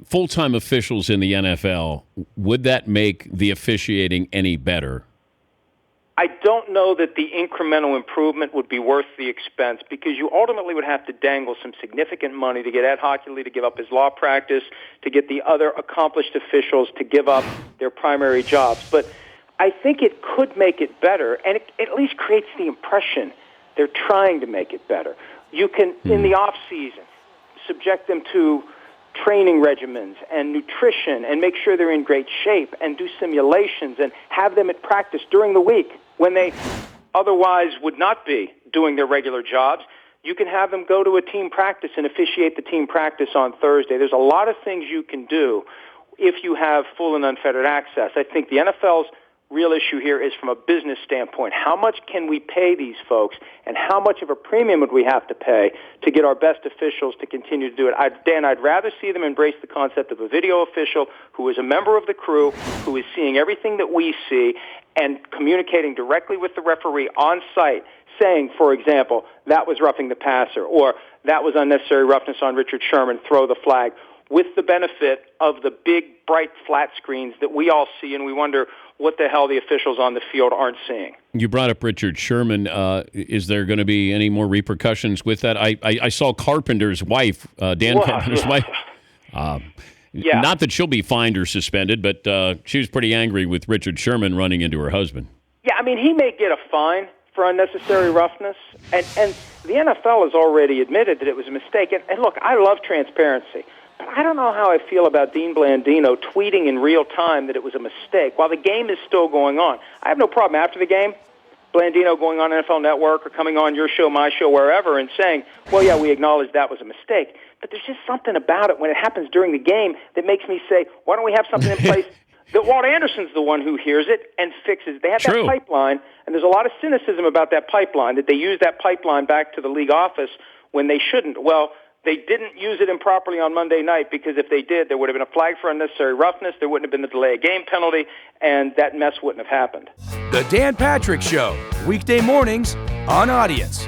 full-time officials in the NFL, would that make the officiating any better? I don't know that the incremental improvement would be worth the expense because you ultimately would have to dangle some significant money to get Ed Hockley to give up his law practice, to get the other accomplished officials to give up their primary jobs. But I think it could make it better, and it at least creates the impression they're trying to make it better. You can, in the off-season, subject them to training regimens and nutrition and make sure they're in great shape and do simulations and have them at practice during the week when they otherwise would not be doing their regular jobs. You can have them go to a team practice and officiate the team practice on Thursday. There's a lot of things you can do if you have full and unfettered access. I think the NFL's real issue here is from a business standpoint. How much can we pay these folks, and how much of a premium would we have to pay to get our best officials to continue to do it? Dan, I'd rather see them embrace the concept of a video official who is a member of the crew, who is seeing everything that we see, and communicating directly with the referee on site, saying, for example, that was roughing the passer, or that was unnecessary roughness on Richard Sherman, throw the flag, with the benefit of the big, bright, flat screens that we all see, and we wonder what the hell the officials on the field aren't seeing. You brought up Richard Sherman. Is there going to be any more repercussions with that? I saw Carpenter's wife, Dan Carpenter's wife. Yeah. Not that she'll be fined or suspended, but she was pretty angry with Richard Sherman running into her husband. Yeah, I mean, he may get a fine for unnecessary roughness, and the NFL has already admitted that it was a mistake. And look, I love transparency. But I don't know how I feel about Dean Blandino tweeting in real time that it was a mistake while the game is still going on. I have no problem after the game, Blandino going on NFL Network or coming on your show, my show, wherever, and saying, well, yeah, we acknowledge that was a mistake. But there's just something about it when it happens during the game that makes me say, why don't we have something in place that Walt Anderson's the one who hears it and fixes it? They have that pipeline, and there's a lot of cynicism about that pipeline, that they use that pipeline back to the league office when they shouldn't. Well, they didn't use it improperly on Monday night, because if they did, there would have been a flag for unnecessary roughness, there wouldn't have been the delay of game penalty, and that mess wouldn't have happened. The Dan Patrick Show, weekday mornings on Audience.